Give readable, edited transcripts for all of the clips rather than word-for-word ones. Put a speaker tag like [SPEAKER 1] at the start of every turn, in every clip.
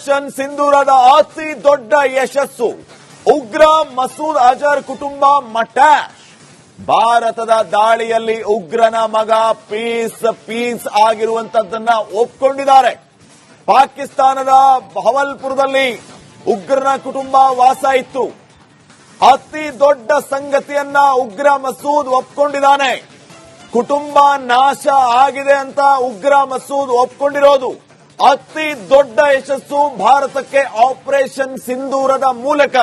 [SPEAKER 1] Operation ಸಿಂಧೂರದ ಅತಿ ದೊಡ್ಡ ಯಶಸ್ಸು. ಉಗ್ರ ಮಸೂದ್ ಅಜರ್ ಕುಟುಂಬ ಮಟಾಶ್. ಭಾರತದ ದಾಳಿಯಲ್ಲಿ ಉಗ್ರನ ಮಗ ಪೀಸ್ ಆಗಿರುವಂತದ್ದನ್ನ ಒಪ್ಕೊಂಡಿದ್ದಾರೆ. ಪಾಕಿಸ್ತಾನದ ಬಹವಲ್ಪುರದಲ್ಲಿ ಉಗ್ರನ ಕುಟುಂಬ ವಾಸ ಇತ್ತು. ಅತಿ ದೊಡ್ಡ ಸಂಗತಿಯನ್ನ ಉಗ್ರ ಮಸೂದ್ ಒಪ್ಕೊಂಡಿದ್ದಾನೆ. ಕುಟುಂಬ ನಾಶ ಆಗಿದೆ ಅಂತ ಉಗ್ರ ಮಸೂದ್ ಒಪ್ಕೊಂಡಿರೋದು ಅತಿ ದೊಡ್ಡ ಯಶಸ್ಸು ಭಾರತಕ್ಕೆ ಆಪರೇಷನ್ ಸಿಂಧೂರದ ಮೂಲಕ.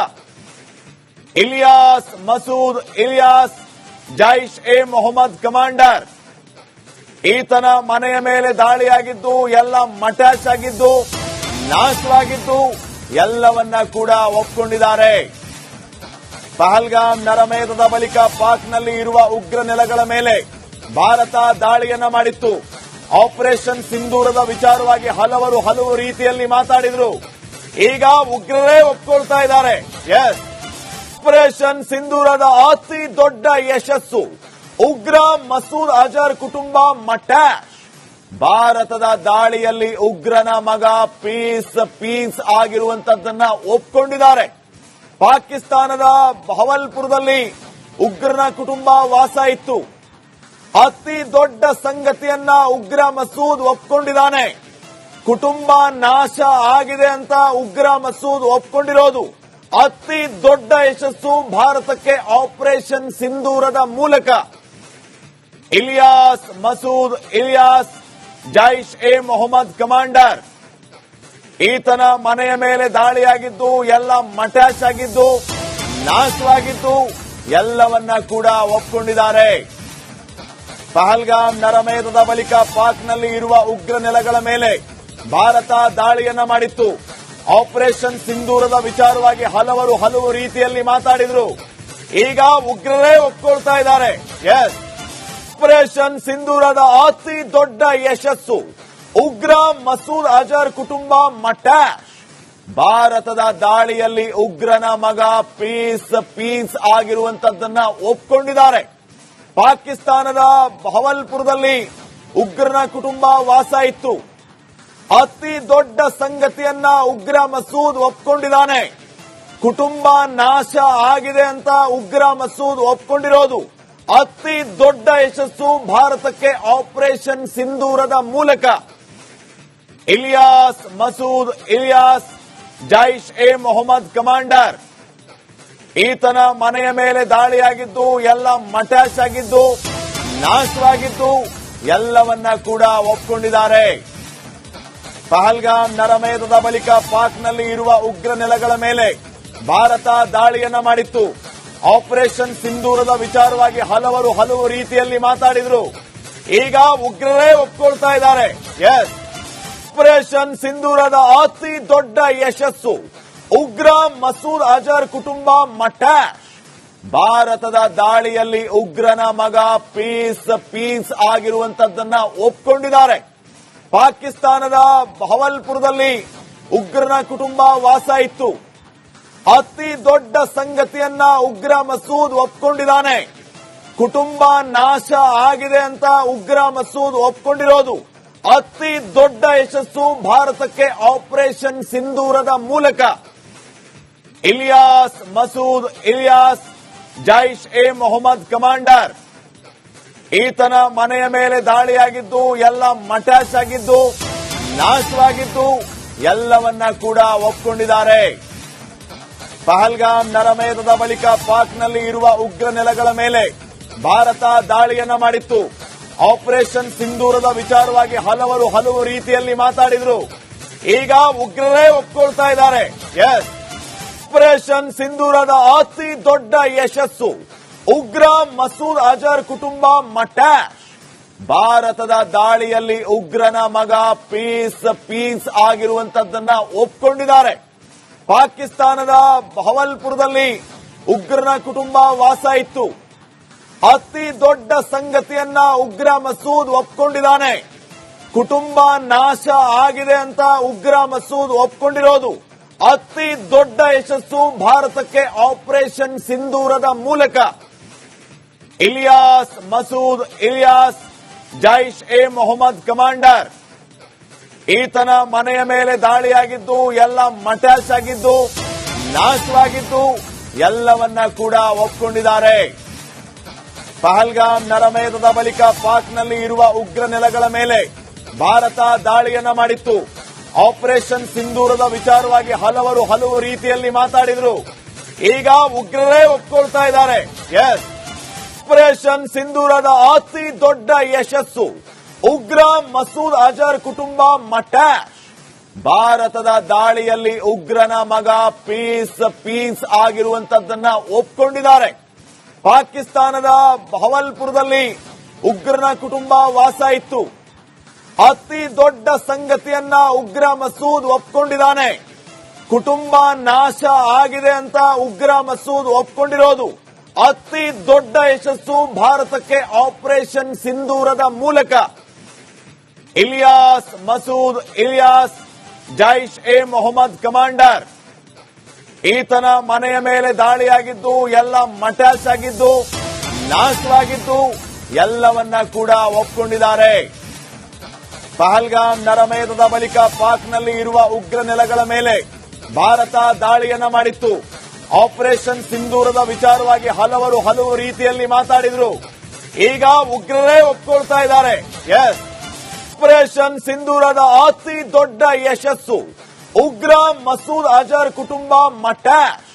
[SPEAKER 1] ಇಲಿಯಾಸ್ ಮಸೂದ್ ಇಲಿಯಾಸ್ ಜೈಷ್ ಎ ಮೊಹಮ್ಮದ್ ಕಮಾಂಡರ್. ಈತನ ಮನೆಯ ಮೇಲೆ ದಾಳಿಯಾಗಿದ್ದು ಎಲ್ಲ ಮಟಾಶ್ ಆಗಿದ್ದು ನಾಶವಾಗಿದ್ದು ಎಲ್ಲವನ್ನ ಕೂಡ ಒಪ್ಕೊಂಡಿದ್ದಾರೆ. ಪಹಲ್ಗಾಮ್ ನರಮೇಧದ ಬಳಿಕ ಪಾಕ್ನಲ್ಲಿ ಇರುವ ಉಗ್ರ ನೆಲೆಗಳ ಮೇಲೆ ಭಾರತ ದಾಳಿಯನ್ನ ಮಾಡಿತ್ತು. ಆಪರೇಷನ್ ಸಿಂಧೂರದ ವಿಚಾರವಾಗಿ ಹಲವು ರೀತಿಯಲ್ಲಿ ಮಾತಾಡಿದ್ರು. ಈಗ ಉಗ್ರರೇ ಒಪ್ಕೊಳ್ತಾ ಇದ್ದಾರೆ. ಎಸ್, ಆಪರೇಷನ್ ಸಿಂಧೂರದ ಅತಿ ದೊಡ್ಡ ಯಶಸ್ಸು. ಉಗ್ರ ಮಸೂದ್ ಅಜರ್ ಕುಟುಂಬ ಮಟಾಶ್. ಭಾರತದ ದಾಳಿಯಲ್ಲಿ ಉಗ್ರನ ಮಗ ಪೀಸ್ ಆಗಿರುವಂತದ್ದನ್ನ ಒಪ್ಕೊಂಡಿದ್ದಾರೆ. ಪಾಕಿಸ್ತಾನದ ಬಹವಲ್ಪುರದಲ್ಲಿ ಉಗ್ರನ ಕುಟುಂಬ ವಾಸ ಇತ್ತು. ಅತಿ ದೊಡ್ಡ ಸಂಗತಿಯನ್ನ ಉಗ್ರ ಮಸೂದ್ ಒಪ್ಕೊಂಡಿದ್ದಾನೆ. ಕುಟುಂಬ ನಾಶ ಆಗಿದೆ ಅಂತ ಉಗ್ರ ಮಸೂದ್ ಒಪ್ಕೊಂಡಿರೋದು ಅತಿ ದೊಡ್ಡ ಯಶಸ್ಸು ಭಾರತಕ್ಕೆ ಆಪರೇಷನ್ ಸಿಂಧೂರದ ಮೂಲಕ. ಇಲಿಯಾಸ್ ಮಸೂದ್ ಇಲಿಯಾಸ್ ಜೈಷ್ ಎ ಮೊಹಮ್ಮದ್ ಕಮಾಂಡರ್. ಈತನ ಮನೆಯ ಮೇಲೆ ದಾಳಿಯಾಗಿದ್ದು ಎಲ್ಲ ಮಟಾಶ್ ಆಗಿದ್ದು ನಾಶವಾಗಿದ್ದು ಎಲ್ಲವನ್ನ ಕೂಡ ಒಪ್ಕೊಂಡಿದ್ದಾರೆ. ಪಹಲ್ಗಾಮ್ ನರಮೇಧದ ಬಳಿಕ ಪಾಕ್ನಲ್ಲಿ ಇರುವ ಉಗ್ರ ನೆಲೆಗಳ ಮೇಲೆ ಭಾರತ ದಾಳಿಯನ್ನ ಮಾಡಿತ್ತು. ಆಪರೇಷನ್ ಸಿಂಧೂರದ ವಿಚಾರವಾಗಿ ಹಲವು ರೀತಿಯಲ್ಲಿ ಮಾತಾಡಿದ್ರು. ಈಗ ಉಗ್ರರೇ ಒಪ್ಕೊಳ್ತಾ ಇದ್ದಾರೆ. ಎಸ್, ಆಪರೇಷನ್ ಸಿಂಧೂರದ ಅತಿ ದೊಡ್ಡ ಯಶಸ್ಸು. ಉಗ್ರ ಮಸೂದ್ ಅಜರ್ ಕುಟುಂಬ ಮಟಾಶ್. ಭಾರತದ ದಾಳಿಯಲ್ಲಿ ಉಗ್ರನ ಮಗ ಪೀಸ್ ಆಗಿರುವಂತದ್ದನ್ನ ಒಪ್ಕೊಂಡಿದ್ದಾರೆ. ಪಾಕಿಸ್ತಾನದ ಬಹವಲ್ಪುರದಲ್ಲಿ ಉಗ್ರನ ಕುಟುಂಬ ವಾಸ ಇತ್ತು. ಅತಿ ದೊಡ್ಡ ಸಂಗತಿಯನ್ನ ಉಗ್ರ ಮಸೂದ್ ಒಪ್ಕೊಂಡಿದ್ದಾನೆ. ಕುಟುಂಬ ನಾಶ ಆಗಿದೆ ಅಂತ ಉಗ್ರ ಮಸೂದ್ ಒಪ್ಕೊಂಡಿರೋದು ಅತಿ ದೊಡ್ಡ ಯಶಸ್ಸು ಭಾರತಕ್ಕೆ ಆಪರೇಷನ್ ಸಿಂಧೂರದ ಮೂಲಕ. ಇಲಿಯಾಸ್ ಮಸೂದ್ ಇಲಿಯಾಸ್ ಜೈಷ್ ಎ ಮೊಹಮ್ಮದ್ ಕಮಾಂಡರ್. ಈತನ ಮನೆಯ ಮೇಲೆ ದಾಳಿಯಾಗಿದ್ದು ಎಲ್ಲ ಮಟಾಶ್ ಆಗಿದ್ದು ನಾಶವಾಗಿದ್ದು ಎಲ್ಲವನ್ನ ಕೂಡ ಒಪ್ಕೊಂಡಿದ್ದಾರೆ. ಪಹಲ್ಗಾಮ್ ನರಮೇಧದ ಬಳಿಕ ಪಾಕ್ನಲ್ಲಿ ಇರುವ ಉಗ್ರ ನೆಲೆಗಳ ಮೇಲೆ ಭಾರತ ದಾಳಿಯನ್ನ ಮಾಡಿತ್ತು. ಆಪರೇಷನ್ ಸಿಂಧೂರದ ವಿಚಾರವಾಗಿ ಹಲವು ರೀತಿಯಲ್ಲಿ ಮಾತಾಡಿದ್ರು. ಈಗ ಉಗ್ರರೇ ಒಪ್ಕೊಳ್ತಾ ಇದ್ದಾರೆ. ಎಸ್, ಆಪರೇಷನ್ ಸಿಂಧೂರದ ಅತಿ ದೊಡ್ಡ ಯಶಸ್ಸು. ಉಗ್ರ ಮಸೂದ್ ಅಜರ್ ಕುಟುಂಬ ಮಟಾಶ್. ಭಾರತದ ದಾಳಿಯಲ್ಲಿ ಉಗ್ರನ ಮಗ ಪೀಸ್ ಆಗಿರುವಂತದ್ದನ್ನ ಒಪ್ಕೊಂಡಿದ್ದಾರೆ. ಪಾಕಿಸ್ತಾನದ ಬಹವಲ್ಪುರದಲ್ಲಿ ಉಗ್ರನ ಕುಟುಂಬ ವಾಸ ಇತ್ತು. ಅತಿ ದೊಡ್ಡ ಸಂಗತಿಯನ್ನ ಉಗ್ರ ಮಸೂದ್ ಒಪ್ಕೊಂಡಿದ್ದಾನೆ. ಕುಟುಂಬ ನಾಶ ಆಗಿದೆ ಅಂತ ಉಗ್ರ ಮಸೂದ್ ಒಪ್ಕೊಂಡಿರೋದು ಅತಿ ದೊಡ್ಡ ಯಶಸ್ಸು ಭಾರತಕ್ಕೆ ಆಪರೇಷನ್ ಸಿಂಧೂರದ ಮೂಲಕ. ಇಲಿಯಾಸ್ ಮಸೂದ್ ಇಲಿಯಾಸ್ ಜೈಷ್ ಎ ಮೊಹಮ್ಮದ್ ಕಮಾಂಡರ್. ಈತನ ಮನೆಯ ಮೇಲೆ ದಾಳಿಯಾಗಿದ್ದು ಎಲ್ಲ ಮಟಾಶ್ ಆಗಿದ್ದು ನಾಶವಾಗಿದ್ದು ಎಲ್ಲವನ್ನ ಕೂಡ ಒಪ್ಕೊಂಡಿದ್ದಾರೆ. ಪಹಲ್ಗಾಮ್ ನರಮೇಧದ ಬಳಿಕ ಪಾಕ್ನಲ್ಲಿ ಇರುವ ಉಗ್ರ ನೆಲೆಗಳ ಮೇಲೆ ಭಾರತ ದಾಳಿಯನ್ನ ಮಾಡಿತ್ತು. ಆಪರೇಷನ್ ಸಿಂಧೂರದ ವಿಚಾರವಾಗಿ ಹಲವು ರೀತಿಯಲ್ಲಿ ಮಾತಾಡಿದ್ರು. ಈಗ ಉಗ್ರರೇ ಒಪ್ಕೊಳ್ತಾ ಇದ್ದಾರೆ. ಎಸ್, ಆಪರೇಷನ್ ಸಿಂಧೂರದ ಅತಿ ದೊಡ್ಡ ಯಶಸ್ಸು. ಉಗ್ರ ಮಸೂದ್ ಅಜರ್ ಕುಟುಂಬ ಮಟಾಶ್. ಭಾರತದ ದಾಳಿಯಲ್ಲಿ ಉಗ್ರನ ಮಗ ಪೀಸ್ ಆಗಿರುವಂತದ್ದನ್ನ ಒಪ್ಕೊಂಡಿದ್ದಾರೆ. ಪಾಕಿಸ್ತಾನದ ಬಹವಲ್ಪುರದಲ್ಲಿ ಉಗ್ರನ ಕುಟುಂಬ ವಾಸ ಇತ್ತು. ಅತಿ ದೊಡ್ಡ ಸಂಗತಿಯನ್ನ ಉಗ್ರ ಮಸೂದ್ ಒಪ್ಕೊಂಡಿದ್ದಾನೆ. ಕುಟುಂಬ ನಾಶ ಆಗಿದೆ ಅಂತ ಉಗ್ರ ಮಸೂದ್ ಒಪ್ಕೊಂಡಿರೋದು ಅತಿ ದೊಡ್ಡ ಯಶಸ್ಸು ಭಾರತಕ್ಕೆ ಆಪರೇಷನ್ ಸಿಂಧೂರದ ಮೂಲಕ. ಇಲಿಯಾಸ್ ಮಸೂದ್ ಇಲಿಯಾಸ್ ಜೈಷ್ ಎ ಮೊಹಮ್ಮದ್ ಕಮಾಂಡರ್. ಈತನ ಮನೆಯ ಮೇಲೆ ದಾಳಿಯಾಗಿದ್ದು, ಎಲ್ಲ ಮಟ್ಯಾಶ್ ಆಗಿದ್ದು, ನಾಶವಾಗಿದ್ದು ಎಲ್ಲವನ್ನ ಕೂಡ ಒಪ್ಪಿಕೊಂಡಿದ್ದಾರೆ. ಪಹಲ್ಗಾಮ್ ನರಮೇಧದ ಬಳಿಕ ಪಾಕ್ನಲ್ಲಿ ಇರುವ ಉಗ್ರ ನೆಲೆಗಳ ಮೇಲೆ ಭಾರತ ದಾಳಿಯನ್ನ ಮಾಡಿತ್ತು. ಆಪರೇಷನ್ ಸಿಂಧೂರದ ವಿಚಾರವಾಗಿ ಹಲವು ರೀತಿಯಲ್ಲಿ ಮಾತಾಡಿದ್ರು. ಈಗ ಉಗ್ರರೇ ಒಪ್ಕೊಳ್ತಾ ಇದ್ದಾರೆ. ಎಸ್, ಆಪರೇಷನ್ ಸಿಂಧೂರದ ಅತಿ ದೊಡ್ಡ ಯಶಸ್ಸು. ಉಗ್ರ ಮಸೂದ್ ಅಜರ್ ಕುಟುಂಬ ಮಟ್ಯಾಶ್. ಭಾರತದ ದಾಳಿಯಲ್ಲಿ ಉಗ್ರನ ಮಗ ಪೀಸ್ ಆಗಿರುವಂತದ್ದನ್ನ ಒಪ್ಕೊಂಡಿದ್ದಾರೆ. ಪಾಕಿಸ್ತಾನದ ಬಹವಲ್ಪುರದಲ್ಲಿ ಉಗ್ರನ ಕುಟುಂಬ ವಾಸ ಇತ್ತು. ಅತಿ ದೊಡ್ಡ ಸಂಗತಿಯನ್ನ ಉಗ್ರ ಮಸೂದ್ ಒಪ್ಕೊಂಡಿದ್ದಾನೆ. ಕುಟುಂಬ ನಾಶ ಆಗಿದೆ ಅಂತ ಉಗ್ರ ಮಸೂದ್ ಒಪ್ಕೊಂಡಿರೋದು ಅತಿ ದೊಡ್ಡ ಯಶಸ್ಸು ಭಾರತಕ್ಕೆ ಆಪರೇಷನ್ ಸಿಂಧೂರದ ಮೂಲಕ. ಮಸೂದ್ ಇಲಿಯಾಸ್ ಜೈಷ್ ಎ ಮೊಹಮ್ಮದ್ ಕಮಾಂಡರ್. ಈತನ ಮನೆಯ ಮೇಲೆ ದಾಳಿಯಾಗಿದ್ದು, ಎಲ್ಲ ಮಟ್ಯಾಶ್ ಆಗಿದ್ದು, ನಾಶವಾಗಿದ್ದು ಎಲ್ಲವನ್ನ ಕೂಡ ಒಪ್ಕೊಂಡಿದ್ದಾರೆ. ಪಹಲ್ಗಾಮ್ ನರಮೇಧದ ಬಳಿಕ ಪಾಕ್ನಲ್ಲಿ ಇರುವ ಉಗ್ರ ನೆಲೆಗಳ ಮೇಲೆ ಭಾರತ ದಾಳಿಯನ್ನ ಮಾಡಿತ್ತು. ಆಪರೇಷನ್ ಸಿಂಧೂರದ ವಿಚಾರವಾಗಿ ಹಲವು ರೀತಿಯಲ್ಲಿ ಮಾತಾಡಿದ್ರು. ಈಗ ಉಗ್ರರೇ ಒಪ್ಕೊಳ್ತಾ ಇದ್ದಾರೆ. ಎಸ್, ಆಪರೇಷನ್ ಸಿಂಧೂರದ ಅತಿ ದೊಡ್ಡ ಯಶಸ್ಸು. ಉಗ್ರ ಮಸೂದ್ ಅಜರ್ ಕುಟುಂಬ ಮಟ್ಯಾಶ್.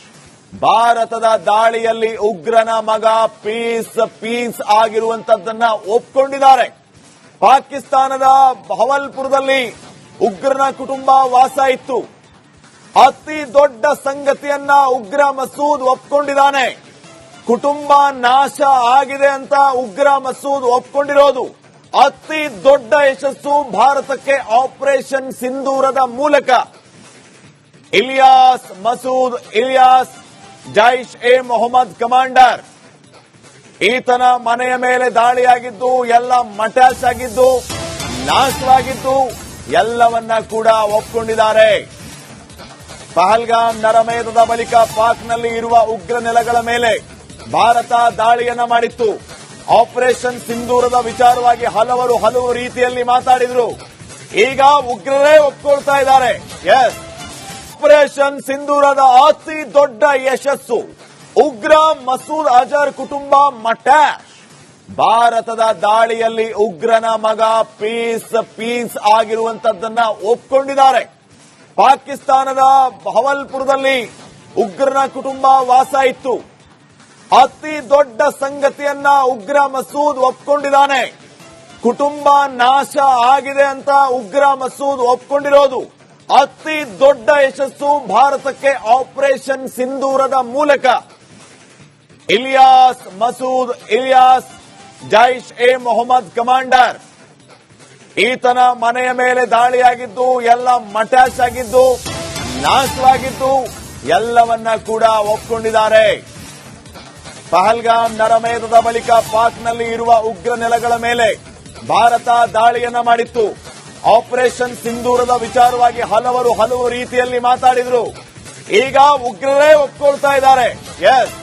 [SPEAKER 1] ಭಾರತದ ದಾಳಿಯಲ್ಲಿ ಉಗ್ರನ ಮಗ ಪೀಸ್ ಆಗಿರುವಂತದ್ದನ್ನ ಒಪ್ಕೊಂಡಿದ್ದಾರೆ. ಪಾಕಿಸ್ತಾನದ ಬಹವಲ್ಪುರದಲ್ಲಿ ಉಗ್ರನ ಕುಟುಂಬ ವಾಸ ಇತ್ತು. ಅತಿ ದೊಡ್ಡ ಸಂಗತಿಯನ್ನ ಉಗ್ರ ಮಸೂದ್ ಒಪ್ಕೊಂಡಿದ್ದಾನೆ. ಕುಟುಂಬ ನಾಶ ಆಗಿದೆ ಅಂತ ಉಗ್ರ ಮಸೂದ್ ಒಪ್ಕೊಂಡಿರೋದು ಅತಿ ದೊಡ್ಡ ಯಶಸ್ಸು ಭಾರತಕ್ಕೆ ಆಪರೇಷನ್ ಸಿಂಧೂರದ ಮೂಲಕ. ಮಸೂದ್ ಇಲಿಯಾಸ್ ಜೈಷ್ ಎ ಮೊಹಮ್ಮದ್ ಕಮಾಂಡರ್. ಈತನ ಮನೆಯ ಮೇಲೆ ದಾಳಿಯಾಗಿದ್ದು, ಎಲ್ಲ ಮಟ್ಯಾಶ್ ಆಗಿದ್ದು, ನಾಶವಾಗಿದ್ದು ಎಲ್ಲವನ್ನ ಕೂಡ ಒಪ್ಕೊಂಡಿದ್ದಾರೆ. ಪಹಲ್ಗಾಮ್ ನರಮೇಧದ ಬಳಿಕ ಪಾಕ್ನಲ್ಲಿ ಇರುವ ಉಗ್ರ ನೆಲೆಗಳ ಮೇಲೆ ಭಾರತ ದಾಳಿಯನ್ನ ಮಾಡಿತ್ತು. ಆಪರೇಷನ್ ಸಿಂಧೂರದ ವಿಚಾರವಾಗಿ ಹಲವು ರೀತಿಯಲ್ಲಿ ಮಾತಾಡಿದ್ರು. ಈಗ ಉಗ್ರರೇ ಒಪ್ಕೊಳ್ತಾ ಇದ್ದಾರೆ. ಎಸ್, ಆಪರೇಷನ್ ಸಿಂಧೂರದ ಅತಿ ದೊಡ್ಡ ಯಶಸ್ಸು. ಉಗ್ರ ಮಸೂದ್ ಅಜರ್ ಕುಟುಂಬ ಮಟ್ಯಾಶ್. ಭಾರತದ ದಾಳಿಯಲ್ಲಿ ಉಗ್ರನ ಮಗ ಪೀಸ್ ಆಗಿರುವಂತದ್ದನ್ನ ಒಪ್ಕೊಂಡಿದ್ದಾರೆ. ಪಾಕಿಸ್ತಾನದ ಬಹವಲ್ಪುರದಲ್ಲಿ ಉಗ್ರನ ಕುಟುಂಬ ವಾಸ ಇತ್ತು. ಅತಿ ದೊಡ್ಡ ಸಂಗತಿಯನ್ನ ಉಗ್ರ ಮಸೂದ್ ಒಪ್ಕೊಂಡಿದ್ದಾನೆ. ಕುಟುಂಬ ನಾಶ ಆಗಿದೆ ಅಂತ ಉಗ್ರ ಮಸೂದ್ ಒಪ್ಕೊಂಡಿರೋದು ಅತಿ ದೊಡ್ಡ ಯಶಸ್ಸು ಭಾರತಕ್ಕೆ ಆಪರೇಷನ್ ಸಿಂಧೂರದ ಮೂಲಕ. ಮಸೂದ್ ಇಲಿಯಾಸ್ ಜೈಷ್ ಎ ಮೊಹಮ್ಮದ್ ಕಮಾಂಡರ್. ಈತನ ಮನೆಯ ಮೇಲೆ ದಾಳಿಯಾಗಿದ್ದು, ಎಲ್ಲ ಮಟ್ಯಾಶ್ ಆಗಿದ್ದು, ನಾಶವಾಗಿದ್ದು ಎಲ್ಲವನ್ನ ಕೂಡ ಒಪ್ಕೊಂಡಿದ್ದಾರೆ. ಪಹಲ್ಗಾಮ್ ನರಮೇಧದ ಬಳಿಕ ಪಾಕ್ನಲ್ಲಿ ಇರುವ ಉಗ್ರ ನೆಲೆಗಳ ಮೇಲೆ ಭಾರತ ದಾಳಿಯನ್ನ ಮಾಡಿತ್ತು. ಆಪರೇಷನ್ ಸಿಂಧೂರದ ವಿಚಾರವಾಗಿ ಹಲವು ರೀತಿಯಲ್ಲಿ ಮಾತಾಡಿದ್ರು. ಈಗ ಉಗ್ರರೇ ಒಪ್ಕೊಳ್ತಾ ಇದ್ದಾರೆ. ಎಸ್,